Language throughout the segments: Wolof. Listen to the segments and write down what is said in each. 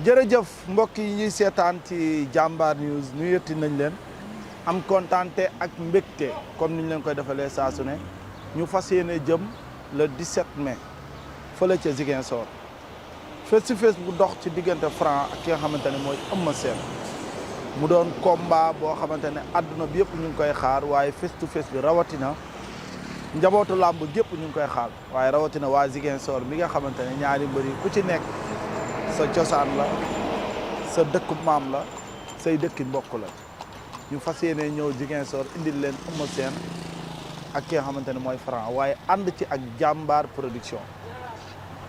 jërëjëf mbokk yi ñuy seetaan ci Jambar News nuyati nañ leen am kontaante ak mbégte comme niñ leen koy defalee saa su ne ñu fas yéene jëm le 17 mai fële ca Ziguinchor face to face bu dox ci diggante Franc ak ki nga xamante ne mooy Eumeu Sène mu doon combat boo xamante ne àdduna bi yëpp ñu ngi koy xaar waaye face to face bi rawatina njabootu làmb gépp ñu ngi koy xaar waaye rawatina waa Ziguinchor mi nga xamante ne ñaari mbër yi ku ci nekk sa cosaan la sa dëkk maam la say dëkki mbokk la ñu fas yéene ñëw Ziguinchor indil leen Eumeu Sène ak ki nga xamante ne mooy Franc waaye ànd ci ak Jambar production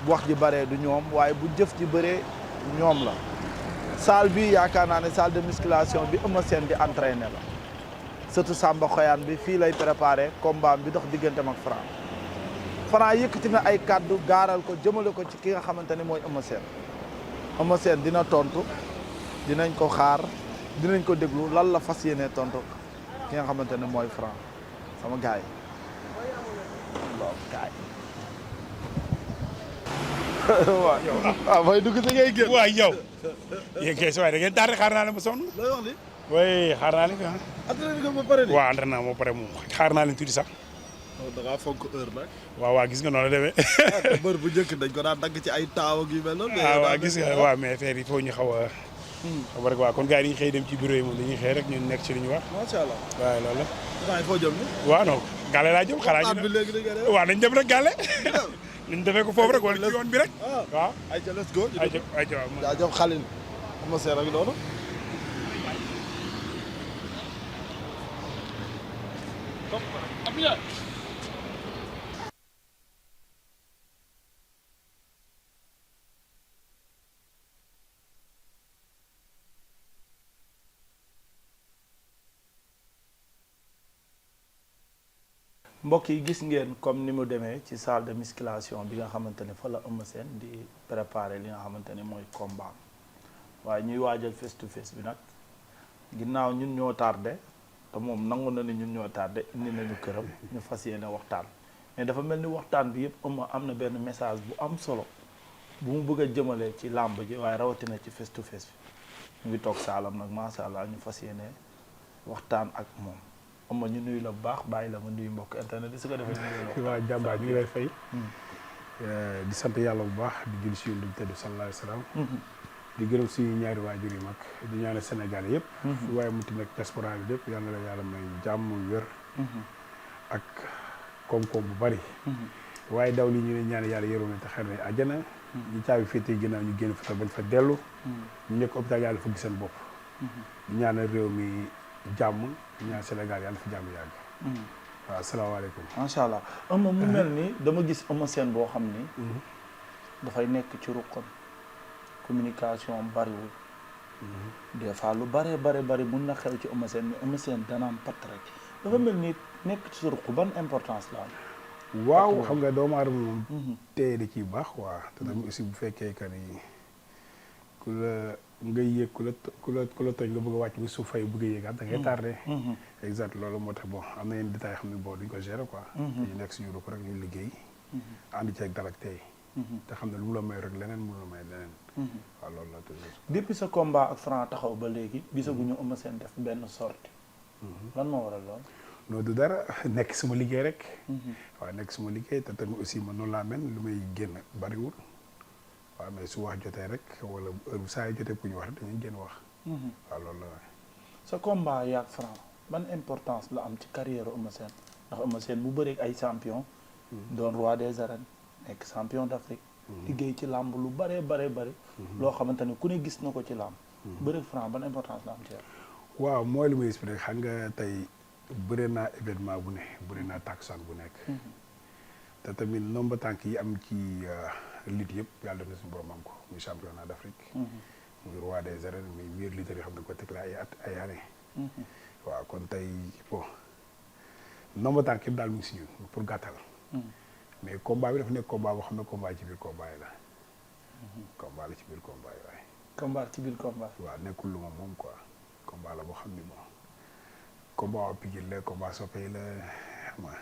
bu wax ji bëree du ñoom waaye bu jëf ji bëree ñoom la salle bi yaakaar naa ne salle de musculation bi Eumeu Sène di entraîné la surtout Samba Xoyaan bi fii lay préparé combat bi dox digganteem ak Franc Franc yëkkati na ay kàddu gaaral ko jëmale ko ci ki nga xamante ne mooy Eumeu Sène Eumeu Sène dina tontu dinañ ko xaar dinañ ko déglu lan la fas yéene tontu ki nga xamante ne mooy Franc sama gars yi waaw gars yi waaw yow ah mooy dugg si ngay génn. waaw yow yéen kay sa waay da ngeen tardé xaar naa leen ba sonn. looy wax ni. oui xaar naa leen fi ah. entraîné nga ba pare de. waaw entraîné naa ba pare moom xaar naa leen tuuti sax. da ngaa fonk heure nag. waaw gis nga noonu la demee. bër bu njëkk dañ ko daan dagg ci ay taaw ak yu mel noonu. waaw gis nga waaw mais affaire yi foofu ñu xaw a. xam rek waaw kon gars yi dañuy xëy dem ci bureau yi moom dañuy xëy rek ñun nekk ci li ñu wax. macha allah waaw loolu la. waaye foo jëm ni. waaw non gàlle laa jëm xanaa ñu ne waaw nañ dem rek gàlle. ñu defee ko foofu rek wala ci yoon bi rek. waaw ayca let's go. ayca waaw. jaajëf Khalil Eumeu Sène ak noonu. mbokk yi gis ngeen comme ni mu demee ci salle de musculation bi nga xamante ne fa la Eumeu Sène di préparer li nga xamante ne mooy combat waaye ñuy waajal face to face bi nag ginnaaw ñun ñoo tardé te moom nangu na ni ñun ñoo tardé indi nañu këram ñu fas yéene waxtaan mais dafa mel ni waxtaan bi yëpp Eumeu am na benn message bu am solo bu mu bëgg a jëmale ci làmb ji waaye rawatina ci face to face bi mu ngi toog saalam nag macha allah ñu fas yéene waxtaan ak moom. Eumeu ñu nuyu la bu baax bàyyi la ma nuyu mbokk internet di su ko defee ñu waaw Jambar ñu ngi lay fay. di sant yàlla bu baax di jël si yonent bi tedd sallallahu alayhi wa sallam. di gërëm suñu ñaari waajur yi mag di ñaanal Sénégal yëpp. waaye mu ti nekk diaspora bi yëpp yal na la yàlla may jàmm wér. ak koom-koom bu bari. waaye daw li ñu ne ñaan yàlla yëroo na te xel ne àjjana. ñu caabi féetee ginnaaw ñu génn fa bañ fa dellu. ñu nekk hôpital yàlla fa gis seen bopp. di ñaanal réew mi jàmm. ñaan Sénégal yàlla fi jàmm yàgg. waaw asalaamaaleykum. macha allah Eumeu mu mel ni dama gis Eumeu Sène boo xam ni. dafay nekk ci ruqam communication bariwul. des fois lu bari mun na xew ci Eumeu Sène mais Eumeu Sène danaan pat rek dafa mel ni nekk ci ruq ban importance la am. waaw xam nga doomu aadama moom. tey da ciy baax waa te tamit aussi bu fekkee que ni ku la. ngay yéeg ku la tooñ nga bëgg a wàcc bu suuf fay bëgg a yéegaat da ngay tardé. exact loolu moo tax bon am na yenn détails xam ne bon duñ ko gérer quoi. dañu nekk suñu rek ñu liggéey. ànd ci ak dal ak tey. te xam ne lu mu la may rek leneen mu la may leneen. waaw loolu la toujours. depuis sa combat ak Franc taxaw ba léegi gisaguñu Eumeu Sène def benn sortie. lan moo waral lool. non du dara nekk suma liggéey rek. waaw nekk suma liggéey te tamit aussi man noonu laa mel lu may génn bariwul. waaw mais su wax jotee rek wala heure saa yi jotee pour ñu wax rek dañuy génn wax. waaw loolu la waay. sa combat yaag Franc ban importance la am ci carrière Eumeu Sène ndax Eumeu Sène bu bëreeg ay champion. doon roi des arènes nekk champion d'Afrique. liggéey ci làmb lu bëree bëri. loo xamante ne ku ne gis na ko ci làmb. bëreeg Franc ban importance la am ci yow. waaw mooy lu may expliqué xam nga tey bëre naa événement bu ne bëre naa takkusaan bu nekk. te tamit nombre tànk yi am ci. lutte yëpp yàlla def na suñu borom am ko muy championnat d'Afrique. muy roi des arènes muy meilleur lutteur yoo xam ne ko teg la ay année. waaw kon tey bon nombre tànk yëpp daal mu ngi si ñun pour gàttal. mais combat bi dafa nekk combat boo xam ne combat ci biir combat yi la. combat la ci biir combat yi waaye. combat ci biir combat. waaw nekkul lu ma moom quoi combat la boo xam ne bon combat waa Pikine la combat soppe la xam nga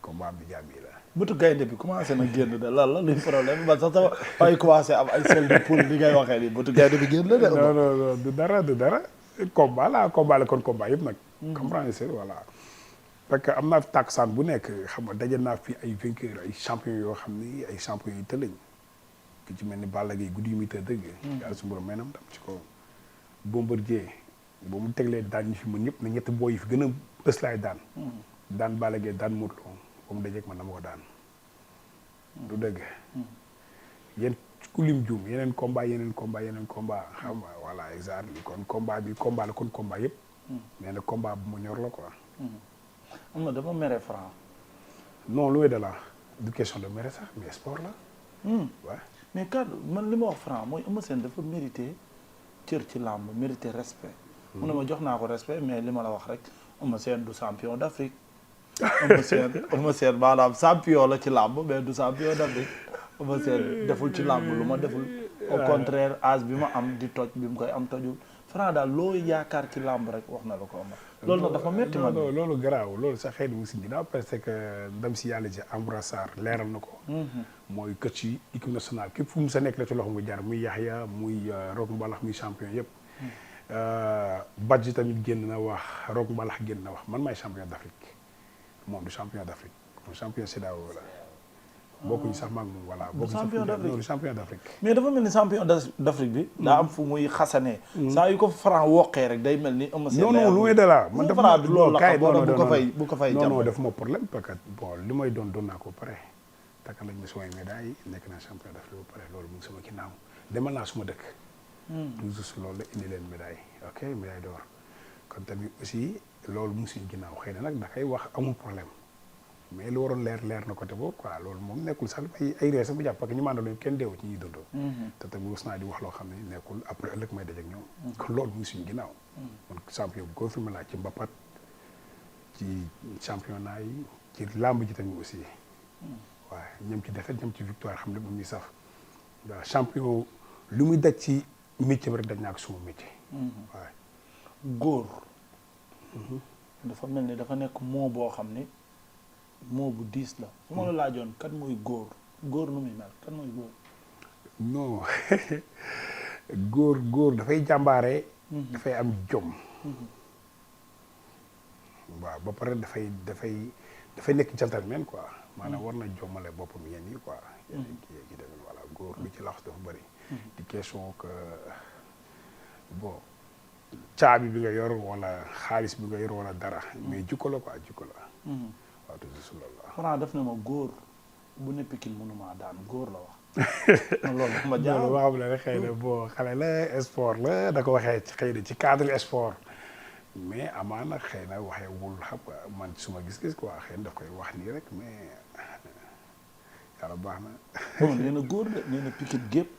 combat bi Gambie la. butu gaynde bi commencé na génn de lan la luy problème ba sax sama ay commencé am ay sel de poule li ngay waxee nii butu gaynde bi génn la de. non du dara combat la kon combat yëpp nag. comprendre nga voilà. parce que am naa fi takkusaan bu nekk xam nga daje naa fi ay vainqueur ay champion yoo xam ni ay champion yu tëlañ ku ci mel ni Balla Gaye guddi yu muy tëdd dëgg. yàlla su borom meenam dam ci ko Bombardier ba mu teglee daan ñu fi mën ñëpp na ñetti booy yi fi gën a ës laay daan. daan Balla Gaye daan Modou Lo ba mu dajeeg man dama ko daan. du dëgg. yéen ku lim juum yeneen combat xam nga voilà exact kon combat bi combat la kon combat yëpp. mais nag combat bu ma ñor la quoi. am na dama mere Franc. non loin de là du question de mere sax mais sport la. waaw mais kaddu man li ma wax Franc mooy Eumeu Sène dafa mérité cër ci làmb mérité respect. mu ne ma jox naa ko respect mais li ma la wax rek Eumeu Sène du champion d'Afrique. Eumeu Sène maanaam champion la ci làmb mais du champion d'Afrique. Eumeu Sène deful ci làmb lu ma deful. au contraire âge bi ma am di toj bi mu koy am tojul. Franc daal loo yaakaar ci làmb rek wax na la ko am. loolu nag dafa métti man loolu garaaw loolu sax xëy na mu si ginnaaw parce que ndam si yàlla ji Ambroise Sarr leeral na ko. mooy kër ci équipe nationale képp fu mu sa nekk la ci loxo nga jaar muy Yaxya muy Rock Mbalax muy champion yëpp. Badji tamit génn na wax Rock Mbalax génn na wax man maay champion d'Afrique moom du champion d'Afrique moom champion CEDEAO la. bokkuñu sax maag moom voilà. bokkuñu champion d'Afrique. mais dafa mel ni champion d'Afrique bi. daa am fu muy xasanee. saa yu ko Franc woqee rek day mel ni. non loin de là man dafa loolu la bu ko fay non daf ma problème parce que bon li may doon naa ko pare takka lañ ma sumay médaille nekk naa champion d'Afrique ba pare loolu mu ngi sama ginnaaw demal naa suma dëkk. toujours si loolu la indi leen médaille ok médaille d'or kon tamit aussi loolu mu ngi suñu ginnaaw xëy na nag da koy wax amul problème. mais lu waroon leer na côté boobu quoi loolu moom nekkul sax ay rees bu jàpp parce que ñu mandaloon kenn deewu ci ñuy dund. te tamit rus naa di wax loo xam ne nekkul après ëllëg may dajeek ñoom. kon loolu mu ngi suñu ginnaaw. man champion bu confirmé laa ci mbapat ci championnat yi ci làmb ji tamit aussi. waaw ñoom ci défaite ñoom ci victoire xam ne bu muy saf. waaw champion lu muy daj ci métier bi rek daj naa ko suma métier. waaw góor. dafa mel ni dafa nekk moo boo xam ni. moo bu diis la su ma la laajoon kan mooy góor nu muy mel kan mooy góor. non góor dafay jàmbaare. dafay am jom. waaw ba pare dafay nekk gentleman quoi. maanaam war na jommale boppam yenn yi quoi. yenn yi demee voilà góor lu ci lax dafa bëri. di question que bon caabi bi nga yor wala xaalis bi nga yor wala dara. mais jikko la quoi jikko la. waaw toujours loolu la. Franc def na ma góor bu ne Pikine mënuma daan góor la wax. loolu ma jaaxal loolu xam ne rek xëy na bon xale la sport la da ko waxee xëy na ci cadre sport mais amaana xëy na waxee wul xam nga man suma gis-gis quoi xëy na daf koy wax nii rek mais yàlla baax na. bon nee na góor la nee na Pikine gépp.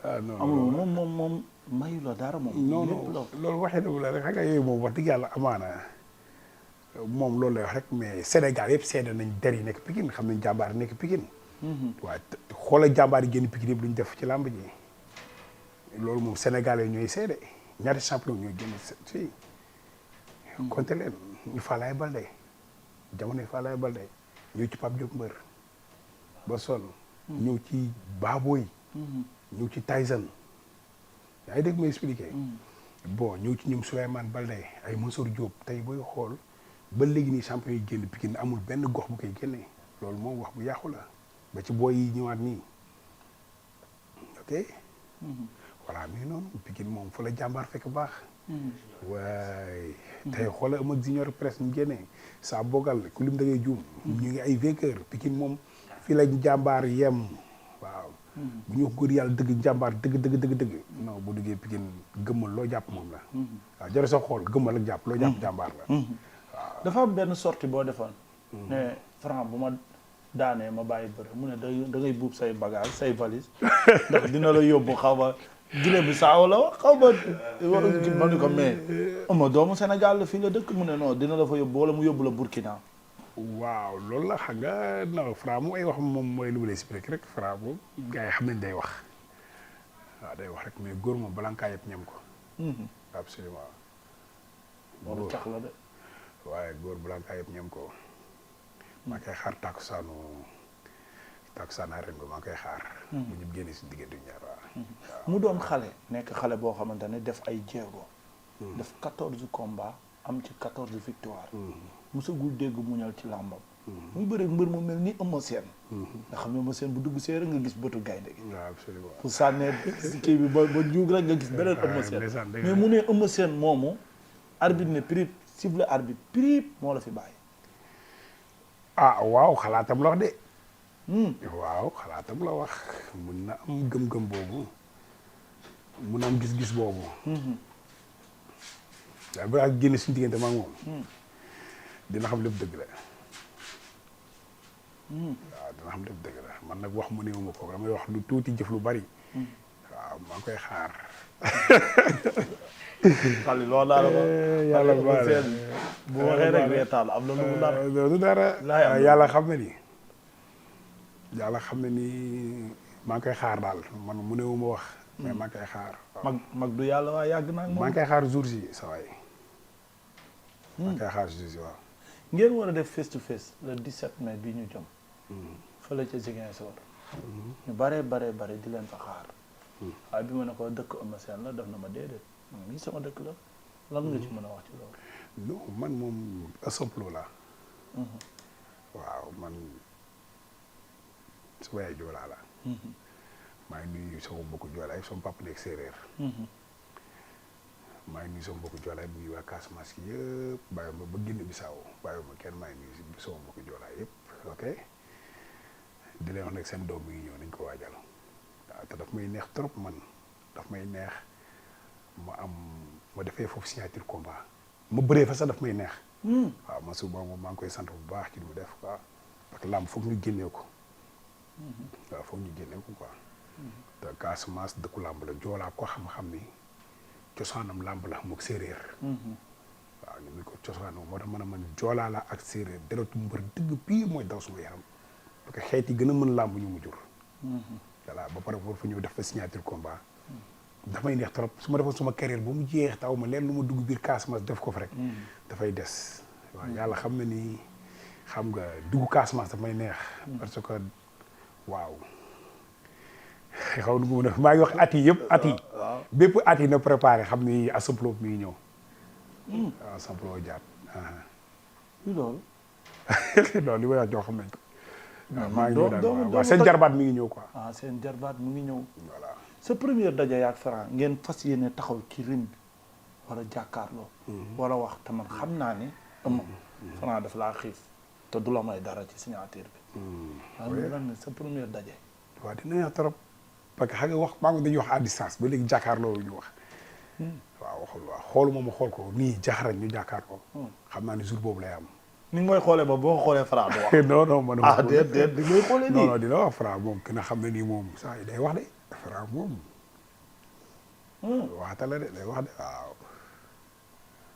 ah non amul moom mayu la dara moom. non loolu waxee na la rek xam nga yooyu moom wax dëgg yàlla amaana. moom loolu lay wax rek mais Sénégal yëpp seede nañ der yi nekk Pikine xam nañ jàmbaar yi nekk Pikine. waaye xoolal jàmbaar yi génn Pikine yëpp lu ñu def ci làmb ji loolu moom Sénégalais ñooy seede ñaari champion ñooy génn fii. compté leen ñu Falaye Baldé jamonoy Falaye Baldé ñëw ci Pape Diop Mbër ba sonn. ñëw ci Baboy. ñëw ci Tyson. yaa ngi dégg ma expliqué. bon ñëw ci ñoom Souleymane Baldé ay Mansour Diop tey booy xool. ba léegi nii champion yi génn Pikine amul benn gox bu koy génnee loolu moom wax bu yàqu la ba ci booy yi ñëwaat nii ok. voilà mais noonu Pikine moom fa la jàmbaar fekk baax. waaye. tey xoolal am ak junior presse ñu génnee saa bogal ku lim da ngay juum. ñu ngi ay vainqueur Pikine moom fii la jàmbaar yem waaw. bu ñu wax góor yàlla dëgg jàmbaar dëgg. non bu duggee Pikine gëmmal loo jàpp moom la. waaw jërë sa xool gëmmal ak jàpp loo jàpp jàmbaar la. dafa am benn sortie boo defoon. ne Franc bu ma daanee ma bàyyi bëre mu ne da ngay buub say bagage say valise ndax dina la yóbbu xaw ma Guinée Bissau la wax xaw ma ni ko mais ama doomu Sénégal la fii la dëkk mu ne non dina la fa yóbbu wala mu yóbbu la Burkina. waaw loolu la xam nga non Franc moom ay wax moom mooy lu ma lay expliquer rek Franc moom gars yi xam nañ day wax waaw day wax rek mais góor moom balaa nga kaa yëpp ñam ko. absolument. loolu tax la de. waaye góor balaa nga kaa yëpp ñam ko maa ngi koy xaar takkusaanu arène bi maa ngi koy xaar. bu ñu génnee si diggante ñaar waaw. mu doon xale nekk xale boo xamante ne def ay jéego. def 14 combats am ci 14 victoires. mosagul dégg mu ñal ci làmbam. muy bëri mbër mu mel ni Eumeu Sène. nga xam ne Eumeu Sène bu dugg see rek nga gis bëtu gaynde gi. waaw absolument fu sànnee si kii bi ba juug rek nga gis beneen Eumeu Sène mais mu ne Eumeu Sène moomu. arbitre ne prip cible arbitre prip moo la fi bàyyi. ah waaw xalaatam la wax de. waaw xalaatam la wax mun na am gëm-gëm boobu mun na am gis-gis boobu. waaye bu daal génne suñu diggante ma ak moom. dina xam lépp dëgg la. waaw dina xam lépp dëgg la man nag wax mu néew ma ko damay wax lu tuuti jëf lu bari. waaw maa ngi koy xaar. xale loolu daal la yàlla bu waxee rek reetaan am na lu mu dara. loolu dara yàlla xam na ni. yàlla xam ne ni maa ngi koy xaar daal man mu néew ma wax. mais maa ngi koy xaar. mag du yàlla waa yàgg naa moom. maa ngi koy xaar jours yi sa waay. maa ngi koy xaar jours yi waaw. ngeen war a def face to face le 17 mai bi ñu jëm. fële ca Ziguinchor. ñu bare di leen fa xaar. waaye bi ma ne ko dëkk Eumeu Sène la def na ma déedéet nii sama dëkk la lan nga ci mën a wax ci loolu. non man moom asomplo la. waaw man sama yaay joolaa la. maa ngi nuyu sama mbokku joolaay sama papa nekk séeréer. maa ngi nuyu sama mbokku joolaay bu ñuy waa Casamance gi yëpp bàyyi ma ba Guinée Bissau bàyyi ma kenn maa ngi nuyu sama mbokku joolaay yëpp ok di leen wax nag seen doom mi ngi ñëw nañ ko waajal waaw te daf may neex trop man daf may neex ma defee foofu signature combat ma bëree fa sax daf may neex. waaw man su boobu maa ngi koy sant bu baax ci li mu def quoi parce que làmb foog ñu génnee ko. waaw foog ñu génnee ko quoi. te Casamance dëkku làmb la joolaa ko xam-xam ni cosaanam làmb la moog séeréer. waaw ñu ngi ko cosaanam moo tax man joolaa la ak séeréer deretu mbër dëgg bii mooy daw suma yaram parce que xeet yi gën a mën làmb ñu mu jur. voilà ba pare war fa ñëw def fa signature combat. dafay neex trop su ma defoon suma carrière ba mu jeex taw ma leen lu ma dugg biir Casamance def ko fa rek. dafay des. waaw yàlla xam na ni xam nga dugg Casamance daf may neex. parce que waaw. xaw na ko maa ngi wax at yi yëpp at yi. bépp at yi na préparé xam ni Assomplo mi ngi ñëw. waaw Assomplo jaat. loolu. loolu li may wax joo xam nañ ko. maa ngi ñëw daal waaw seen jarbaat mi ngi ñëw quoi. seen jarbaat mu ngi ñëw. voilà. sa première daje yaak Franc ngeen fas yéene taxaw ci rim bi war a jàkkaarloo. war a wax te man xam naa ni Franc daf laa xiif te du la may dara ci signature bi. waaw lan ne sa première daje. waaw dina neex trop parce que xam nga wax maa ngi dañuy wax à distance ba léegi jàkkaarloo ñu wax. waaw waxul waaw xooluma ma xool ko nii jaxarañ ñu jàkkaarloo. xam naa ni jour boobu lay am. ni nga mooy xoolee ba boo xoolee Franc du wax. non man. déet di ngay xoolee nii. non dina wax Franc moom ki nga xam ne nii moom saa yi day wax de. Franc moom. waxata la de day wax de waaw.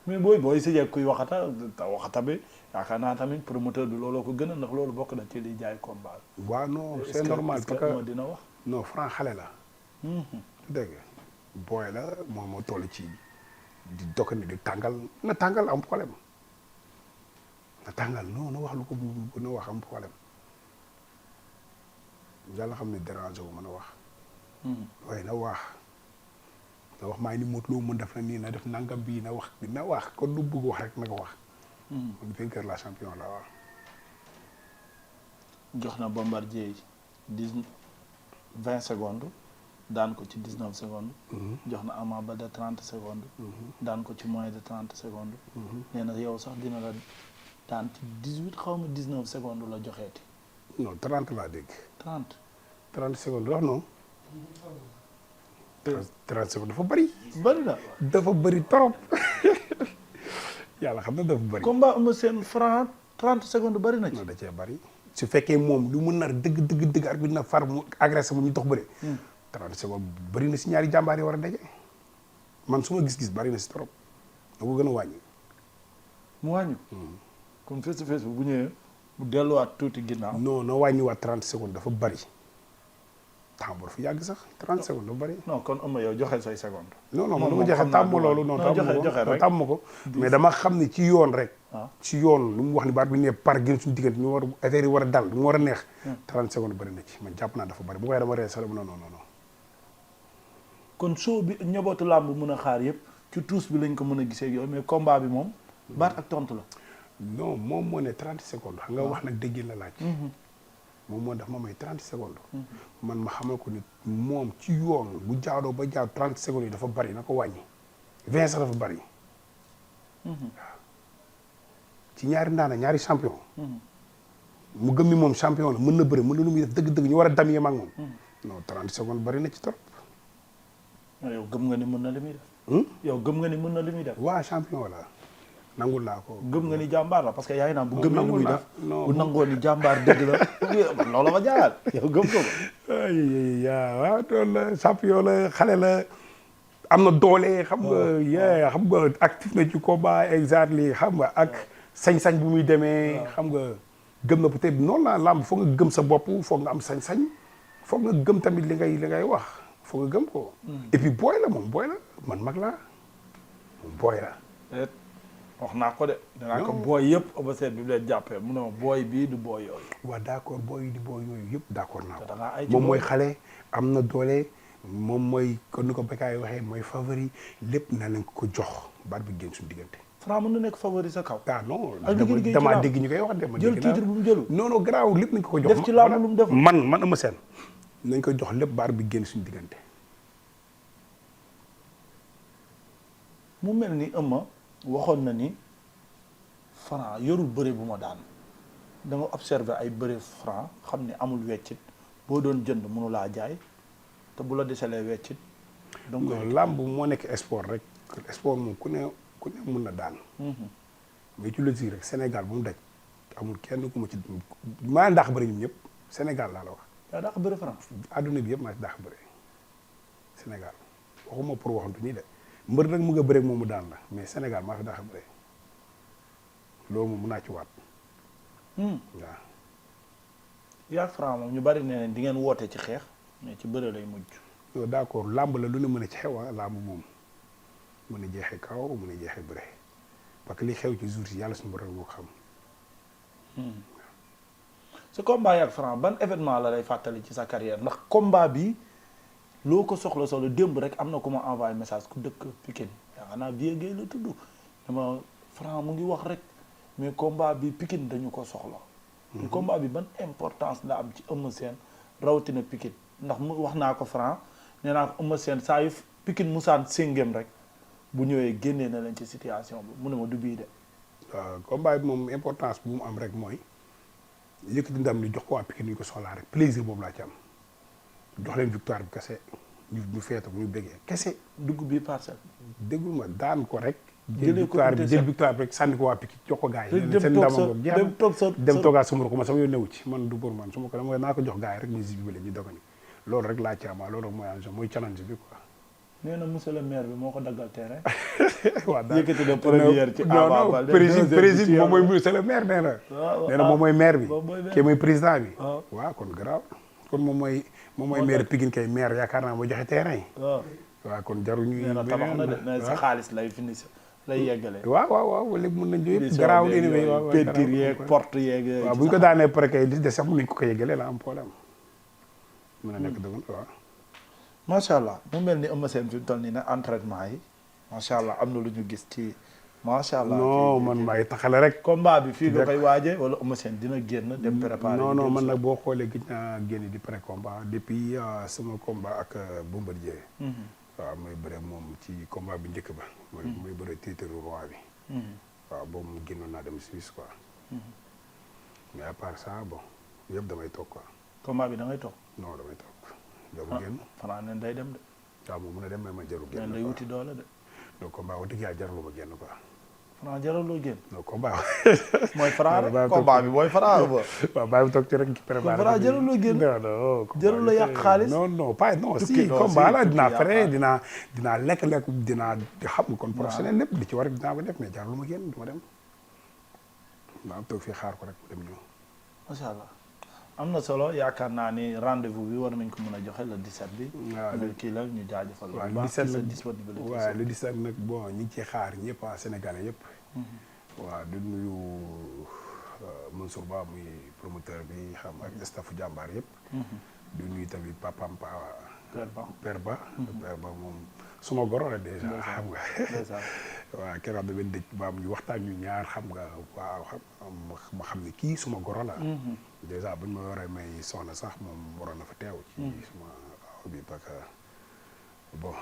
mais booy si kuy waxata bi yaakaar naa tamit promoteur bi looloo ko gën a ndax loolu bokk na ci liy jaay combat. waaw non c'est normal parce que dina wax. non Franc xale la. dégg booy la moom moo toll ci di dokk ni di tàngal na tàngal am problème na tàngal non na wax lu ko bu na wax am problème yàlla xam ne dérange wu mën a wax. waaye na wax maa ngi ni Modou Lo mën def na nii na def nangam bii na wax kon lu bëgg wax rek na ko wax. kon vainqueur la champion la waaw. jox na Bombardier 20 secondes daan ko ci 19 secondes. jox na Ama Baldé 30 secondes. daan ko ci moins de 30 secondes. nee na yow sax dina la daan ci 18 xaw ma 19 secondes la joxeeti. non 30 laa dégg. 30 secondes wax non. 30 secondes dafa bëri. bëri na. dafa bëri trop. yàlla xam na dafa bëri. combat Eumeu Sène Franc 30 secondes bëri na ci. non da cee bëri. su fekkee moom lu mu nar dëgg arbitre na far mu agressé mu ñu dox bëri. 30 secondes bëri na si ñaari jàmbaar yi war a daje. man su ma gis-gis bëri na si trop. da ko gën a wàññi. mu wàññi. comme face to face bu ñëwee mu delluwaat tuuti ginnaaw. non wàññiwaat 30 secondes dafa bëri. temps bu dafa yàgg sax 30 secondes dafa bëri. non kon Eumeu yow joxe say seconde. non non man lu ma joxe tàmm loolu non tàmm ma ko mais dama xam ne ci yoon rek. ci yoon lu mu wax ni baat bi ne par gën suñu diggante ñu war affaire yi war a dal mu war a neex. 30 secondes bëri na ci man jàpp naa dafa bëri bu waaye dama ree sax non non non. kon show bi ñobootu làmb mën a xaar yëpp ci tuus bi lañ ko mën a gisee ak yooyu mais combat bi moom. baat ak tontu la. non moom moo ne 30 secondes xam nga wax nag dëgg la laaj. moom moo daf ma may 30 secondes. man ma xamal ko nit moom ci yoon bu jaadoo ba jaaw 30 secondes yi dafa bari na ko wàññi 20 sax dafa bari. waaw ci ñaari ndaana ñaari champion. mu gëm ni moom champion la mën na bëri mën na lu muy def dëgg-dëgg ñu war a dam yem ak moom. non 30 secondes bari na ci trop. yow gëm nga ni mën na li muy def. yow gëm nga ni mën na li muy def. waa champion la. nangul naa ko. gëm nga ni jàmbaar la parce que yaa ngi naan bu gëmee lu muy def bu nangoo ni jàmbaar dëgg la loolu ma jaaxal yow gëm ko ko. waaw loolu la champion la xale la am na doole xam nga xam nga actif na ci combat exactly xam nga ak sañ-sañ bu muy demee xam nga gëm na peut-être noonu la làmb foog nga gëm sa bopp foog nga am sañ-sañ foog nga gëm tamit li ngay wax foog nga gëm ko. et puis booy la moom booy la man mag laa moom booy la. wax naa ko de. danaa ko booy yëpp Eumeu Sène bi leen jàppee mu ne ma booy bii du booy yooyu. waaw d'accord booy yi di booy yooyu yëpp d'accord naa ko. ay moom mooy xale am na doole moom mooy kon ni ko Bécaye waxee mooy favori lépp na lañ ko jox baat bi génn suñu diggante. Franc mën na nekk favori sa kaw. ah non damaa dégg ñu koy wax de. ma jël titre bu mu jëlu. non non garaaw lépp nañ ko jox. def ci laamu lu mu def man Eumeu Sène nañ ko jox lépp baat bi génn suñu diggante. mu mel ni Eumeu waxoon na ni Franc yorul bëre bu ma daan da nga observé ay bëre Franc xam ne amul weccit boo doon jënd mënu laa jaay te bu la desalee weccit. donc làmb moo nekk sport rek sport moom ku ne mun na daan. mais ci logique rek Sénégal bu mu daj amul kenn ku ma ci maa dàq bëri ñun ñëpp Sénégal laa la wax. yaa dàq bëre Franc. adduna bi yëpp maa ci dàq bëri Sénégal waxuma pour waxantu nii de. mbër nag mu nga bëre moom mu daan la mais Sénégal maa fi daax a bëre loolu moom mun naa ci waat. waaw. yaa Franc moom ñu bari nee nañ di ngeen woote ci xeex mais ci bëre lay mujj. non d'accord làmb la lu ne mën a ci xew làmb moom mën a jeexee kaw mën a jeexee bëre parce que li xew ci jour yi yàlla suñu borom moo ko xam. sa combat yaa Franc ban événement la lay fàttali ci sa carrière ndax combat bi. loo ko soxla démb rek am na ku ma envoyé message ku dëkk Pikine yaakaar naa Vieux Guèye la tudd dama Franc mu ngi wax rek mais combat bi Pikine dañu ko soxla. combat bi ban importance la am ci Eumeu Sène rawatina Pikine ndax mu wax naa ko Franc nee naa ko Eumeu Sène saa yu Pikine musaan séngem rek bu ñëwee génnee na leen ci situation bi mu ne ma du bii de. waaw combat bi moom importance bu mu am rek mooy yëkkati ndam li jox ko waa Pikine ñu ko soxlaa rek plaisir boobu laa ci am. jox leen victoire bi kese ñu feeto bu ñu bëggee kese. dugg bi parcelle. déggul ma daan ko rek. jëlee ko jël victoire bi rek sànni ko waa Pikine jox ko gars yi. seen ndamam dem toogaat sama ko man sama yoon newu ci man du pour man su ma ko dama naa ko jox gars yi rek ñu zibilé ñu dogal loolu rek laa ci am loolu mooy enjeu mooy challenge bi quoi. nee na monsieur le maire bi moo ko daggal terrain. waaw daal yëkkati na première ci Ama Baldé président moom mooy monsieur le maire nee na. nee na moom mooy maire bi. kii mooy président bi. waaw kon garaaw kon moom mooy maire Pikine kay maire yaakaar naa moo joxe terrain yi. waaw kon jaruñu. nee na tabax na de nee sa xaalis lay fini lay yeggale. waaw léegi mën nañu yëpp garaaw li ni waaw peinture yeeg porte yeeg. waaw bu ñu ko daanee pare kay li des sax mën nañu ko yeggale la am problème. mën na nekk dëgg waaw. macha allah mu mel ni Eumeu Sène fi mu toll nii nag entraînement yi macha allah am na lu ñu gis ci. macha allah non man maay taxale rek. combat bi fii nga koy waajee wala Eumeu Sène dina génn dem préparer. non man nag boo xoolee gis naa génn di pré combat depuis sama combat ak Bombardier. waaw mooy bëre moom ci combat bi njëkk ba. mooy bëre titre roi bi. waaw boobu mu génnoon naa dem Suisse quoi. mais à part ça bon yëpp damay toog quoi. combat bi da ngay toog. non damay toog. jarul génn Franc ne day dem de. waaw moom mun a dem ma jarul génn. day wuti doole de. donc combat wax dëgg yàlla jarul ma génn quoi. Franc jaraloo génn. non combat. mooy Franc rek combat bi mooy Franc ba. waaw bàyyi ma toog ci rek préparé. Franc jaraloo génn. non jaraloo yàq xaalis. non pas non si combat la dinaa fere dinaa lekk dinaa xam kon professionnel lépp li ci war dinaa ko def mais jarul ma génn du ma dem. maa toog fii xaar ko rek mu dem ñëw. macha allah am na solo yaakaar naa ni rendez-vous bi war nañ ko mën a joxe le 17 bi. waaw kii la ñu jaajëfal. waaw bu baax ci sa disponibilité. waaw le 17 nag bon ñu ngi ciy xaar ñëpp Sénégalais yëpp. waaw di nuyu Mansour Ba muy promoteur bi xam ak staffu jàmbaar yëpp. di nuyu tamit papam Père Ba moom suma goro la déjà xam nga. waaw keroog da benn dëj ba ñu waxtaan ñu ñaar xam nga waaw ma xam ne kii suma goro la. déjà buñ ma waree may soxna sax moom waroon na fa teew. ci suma aw bi parce que bon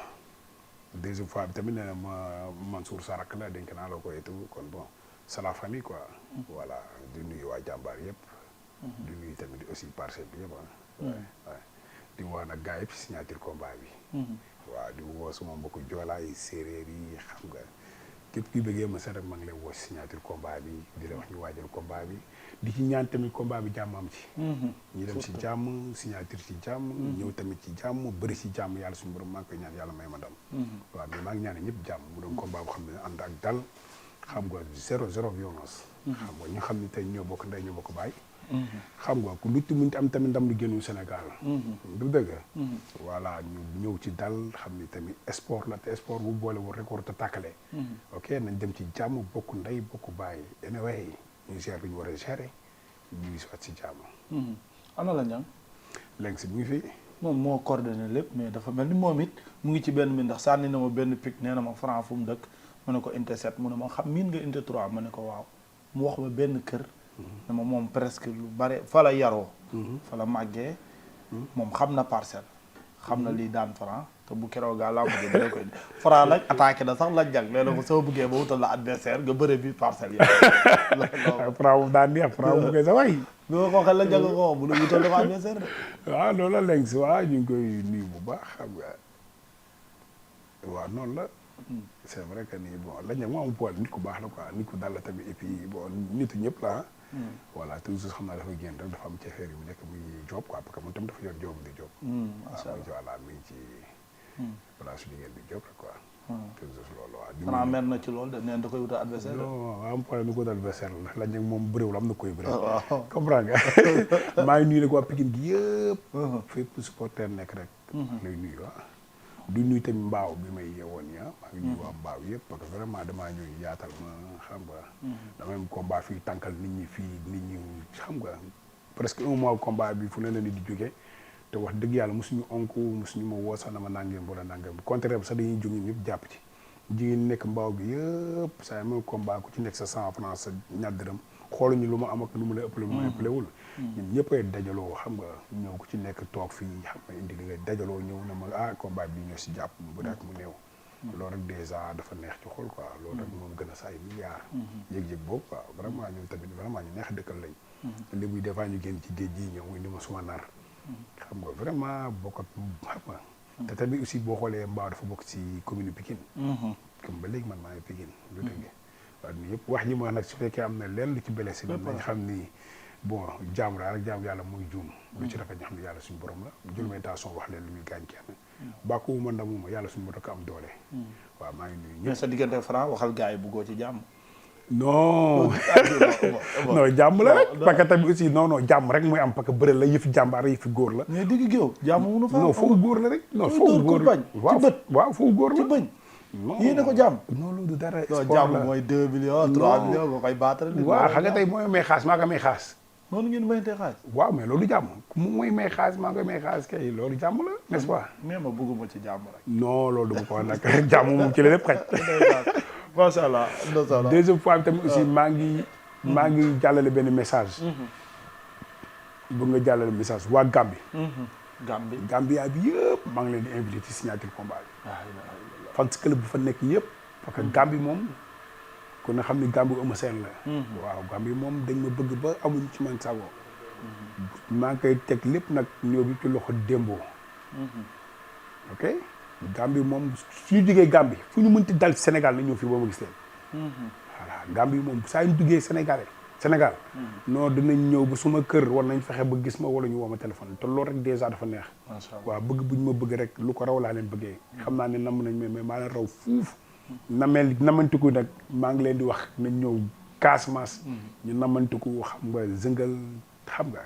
deuxième fois bi tamit nee na ma Mansour Sarak la dénk naa la ko et tout kon bon c'est la famille quoi. voilà di nuyu waa jàmbaar yëpp. di nuyu tamit aussi parcelle bi yëpp ah. di woo nag gars yëpp signature combat bi. waaw di woo suma mbokku joolaay séeréer yi xam nga képp kuy bëggee ma rek maa ngi lay woo signature combat bi di la wax ñu waajal combat bi di ci ñaan tamit combat bi jàmm am ci. ñu dem ci jàmm signature ci jàmm. ñëw tamit ci jàmm bëri ci jàmm yàlla suñu borom maa ngi koy ñaan yàlla may ma ndam. waaw mais maa ngi ñaan ñëpp jàmm mu doon combat boo xam ne ànd ak dal xam nga zéro violence. xam nga ñu xam ne tey ñoo bokk ndey ñoo bokk baay. xam nga ku lu ci mënti am tamit ndam lu génnul Sénégal. du dëgg. voilà ñu ñëw ci dal xam ni tamit sport la te sport bu boole wul rek warut a tàkkale. ok nañ dem ci jàmm bokk ndey bokk bàyyi anyway ñu gérer lu ñu war a gérer ñu ngi si jàmm. ana la ñang léegi si mu ngi fi. moom moo coordonné lépp mais dafa mel ni moom it mu ngi ci benn mi ndax sànni na ma benn pic nee na ma Franc fu mu dëkk ma ne ko Unité 7 mu ne ma xam miin nga Unité 3 ma ne ko waaw mu wax ma benn kër. dama moom presque lu bare fa la yaroo. fa la màggee. moom xam na parcelle. xam na lii daan Franc te bu keroog gaa laa mujj dina koy Franc nag attaqué na sax la jag nee na ko soo bëggee ba wutal la adversaire nga bëre bi parcelle yi. Franc moom daan neex Franc bu koy sa way. bi ma ko waxee la jag ko bu la wutal dafa adversaire de. waaw loolu la léegi si waaw ñu ngi koy nuyu bu baax xam nga waaw noonu la. c'est vrai que ni bon lañ ne moo am poids nit ku baax la quoi nit ku dal la tamit et puis bon nitu ñëpp la voilà toujours xam naa dafa génn rek dafa am ci affaire yu nekk muy job quoi parce que moom tam dafa yor job di job. macha allah voilà mi ngi ci place su liggéey bi job rek quoi. toujours loolu waaw. Franc mer na ci loolu de neen da koy wutal adversaire la. non am poids ni ko wutal adversaire la ndax lañ ne moom bëriwul am na koy bëri. waaw comprendre nga. maa ngi nuyu nag waa Pikine gi yëpp. fépp supporter nekk rek. lay nuyu ah. du nuyu tamit mbaaw bi may yeewoon ya maa ngi nuyu waa mbaaw yëpp parce que vraiment damaa ñëw yaatal ma xam nga. dama am combat fii tànkal nit ñi fii nit ñi xam nga presque un mois combat bi fu ne la nit di jógee te wax dëgg yàlla mosuñu onku mosuñu ma woo sax dama nangam wala nangam contraire bi sax dañuy jóge ñëpp jàpp ci jigéen nekk mbaaw gi yëpp saa même combat ku ci nekk sa 100 francs sa ñaar dërëm xooluñu lu ma am ak lu mu la ëppale lu ma ëppale wul ñun ñëppay dajaloo xam nga ñëw ku ci nekk toog fii xam nga indi li nga dajaloo ñëw na ma combat bi ñoo si jàpp bu rek mu néew loolu rek dèjà dafa neex ci xol quoi loolu rek moom gën a sa ay milliards yëg-yëg boobu quoi vraiment ñun tamit vraiment ñu neex dëkkal lañ li muy des fois ñu génn ci géej gi ñëw indi ma suma nar xam nga vraiment bokk xam nga te tamit aussi boo xoolee Mbao dafa bokk ci commune Pikine comme ba léegi man maa ngi Pikine lu dëgg waaw ni yëpp wax ñi ma wax nag su fekkee am na leen lu ci blessé bi nañ xam ni bon jaamu daal rek jaamu yàlla muy juum lu ci rafet ñu xam ne yàlla suñu borom la jël ma intention wax leen lu muy gaañ kenn bàkkuwuma ndamuma yàlla suñu borom ko am doole waaw maa ngi nuyu ñëpp mais sa diggante Franc waxal gars yi buggoo ci jàmm non non jàmm la rek parce que tamit aussi non non jàmm rek muy am parce que bëre la yëfi jàmbaar yëfi góor la mais digg géew jàmm mënu fa non foofu góor la rek non foofu góor bañ ci bët waaw foofu góor la ci bëñ yéene ko jàmm non loolu du dara non jàmm mooy 2 millions 3 millions nga koy baatare waaw xam nga tey mooy may xaas maa ko may xaas noonu ngeen mayantee xaas waaw mais loolu jàmm mu mooy may xaas maa koy may xaas kay loolu jàmm la n'est-ce pas mais ma bëgguma ci jàmm rek non loolu du ma ko wax nag jàmm moom ci la lépp xaj macha allah deuxième fois bi tamit aussi maa ngi jàllale benn message bëgg nga jàllale message waa Gambia bi yëpp maa ngi leen di invité ci signature combat bi fan si club bu fa nekk yëpp parce que Gambie moom kon na xam ni Gambie Eumeu Sène la waaw Gambie moom dañ ma bëgg ba amuñ ci man sago maa ngi koy teg lépp nag ñëw bi ci loxo Dembo ok Gambie moom suñu jógee Gambie fu ñu mënti dal ci Sénégal na ñëw fii boo ma gis leen voilà Gambie moom saa ñu duggee Sénégal non dinañ ñëw ba suma kër war nañ fexe ba gis ma wala ñu woo ma téléphone te loolu rek dèjà dafa neex waaw bëgg buñ ma bëgg rek lu ko raw laa leen bëggee xam naa ne nam nañ mais maa leen raw fuuf namantiku nag maa ngi leen di wax nañ ñëw Casamance ñu namantiku xam nga zëngal xam nga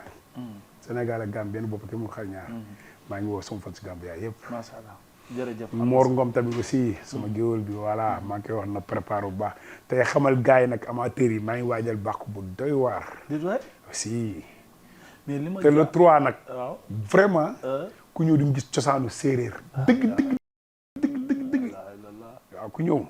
Sénégal ak Gambie benn bopp te mu xar ñaar maa ngi woo sama fan si Gambia yëpp macha allah jërëjëf Mor Ngom tamit aussi sama géwél bi voilà maa ngi koy wax na préparé bu baax tey xamal gars yi nag amateurs yi maa ngi waajal bàkk bu doy waar aussi mais li ma te le 3 nag waaw vraiment ku ñëw di nga gis cosaanu séeréer dëgg waaw ku ñëw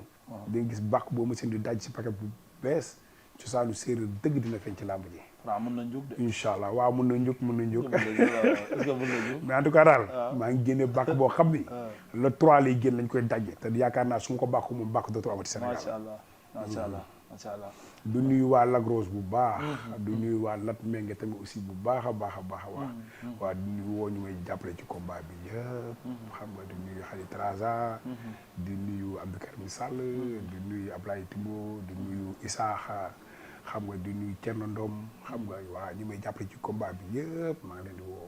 di nga gis bàkk boo ma seen di daj si paquet bu bees cosaanu séeréer dëgg dina feeñ ci làmb ji waaw mën na jóg de incha allah waaw mën na jóg est-ce que mën na jóg mais en tout cas daal maa ngi génne bàkk boo xam ni le 3 lay génn lañ koy dajje te yaakaar naa su ma ko bàkk moom bàkk dootu amati Sénégal macha allah macha allah macha allah du nuyu waa Lagros bu baax du nuyu waa Lat Mengue tamit aussi bu baax a baax a baax a baax waa di nuyu woo ñu may jàppale ci combat bi yëpp xam nga di nuyu Khali Traza di nuyu Abdou Karim Sall di nuyu Ablaye Timbo di nuyu Isaaxa xam nga di nuyu Thierno Ndom xam nga waa ñi may jàppale ci combat bi yëpp maa ngi leen di woo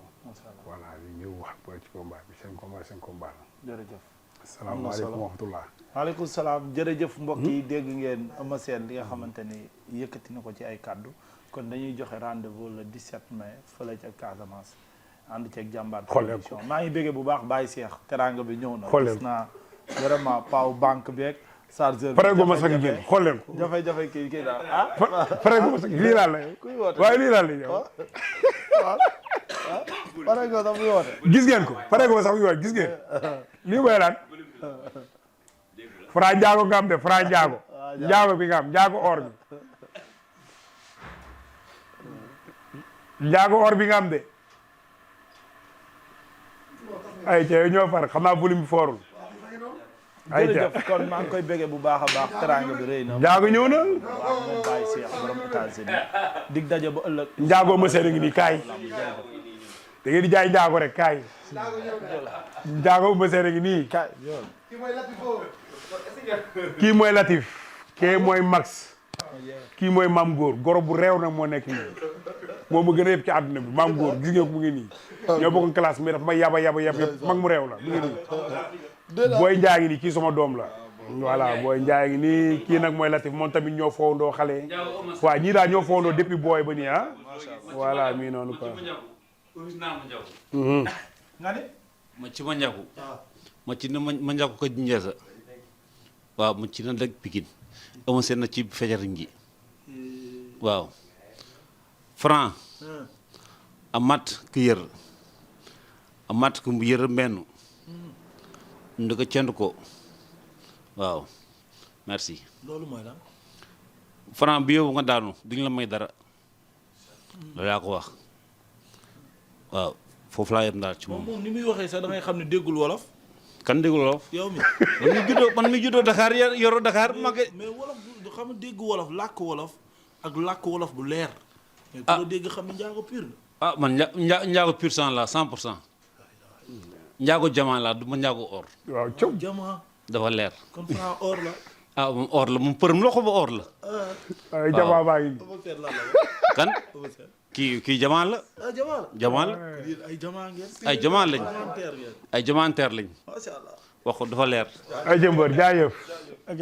voilà di ñëw xam nga ci combat bi seen combat la jërëjëf asalaamaaleykum wa rahmatullah waaleykum salaam jërëjëf mbokk yi dégg ngeen Eumeu Sène li nga xamante ni yëkkati na ko ci ay kàddu kon dañuy joxe rendez-vous le 17 mai fële ca Casamance ànd ceeg jàmbaar production maa ngi béggee bu baax Baye Cheikh teranga bi ñëw na gis naa vraiment paw banque beeg chargeur bi pare gu ma sax génn xool leen ko jafe-jafe kii daal pare gu ma sax lii laa lay kuy woote waaye lii laa lay ñëw pare gu sax muy woote gis ngeen ko pare gu ma sax muy woote gis ngeen lii mooy lan Fra Njaago nga am de Fra Njaago Njaago bi nga am Njaago or bi Njaago or bi nga am de ay ca ñoo far xam naa volume bi foorul ay ca jërëjëf kon maa ngi koy béggee bu baax a baax teranga bi rëy na Njaago ñëw na waaw moom Baye Cheikh borom États-Unis dig daje ba ëllëg Njaago ma seede ngi nii kaay da ngeen di jaay Njaago rek kaay Njaago ma seede ngi nii kaay kii mooy Latif kii mooy Max kii mooy Maam Góor goro bu réew nag moo nekk nii moo ma gën a yëpp ci àdduna bi Maam Góor gis ngeen ko mu ngi nii ñoo bokk classe mais dafa may yaba yëpp mag mu réew la mu ngi nii booy Njaay ngi nii kii sama doom la voilà booy Njaay ngi nii kii nag mooy Latif moom tamit ñoo fowandoo xale waaw ñii daal ñoo fowandoo depuis booy ba nii ah voilà mii noonu quoi nga ne ma ci ma njaku ma ci na ma njaku ko njesa waaw mu ci na leg Pikine Eumeu Sène na ci fejariñ gi waaw Franc a mat ku yër a mat ku yër mbenn ndi ko cend ko waaw merci loolu mooy lan Franc bi yow nga daanu duñ la may dara loolu yaa ko wax waaw foofu laa yem daal ci moom ni muy waxee sax da ngay xam ne déggul wolof kan déggul wolof yow mi man mi juddoo Dakar yoroo Dakar mage mais wolof du xam ne dégg wolof làkk wolof ak làkk wolof bu leer mais ku la dégg xam ne njaago pur la man njaago pur sang la 100% njaago jaman la du ma njaago or waaw caw jama dafa leer kon Franc or la moom or la moom përëm loxo ba or la ay jamaa baa ngi kan kii jaman la jaman la ay jama ngeen ay jaman lañ ay jamanteer lañ macha allah wax ko dafa leer ay jëmbër jaajëf ok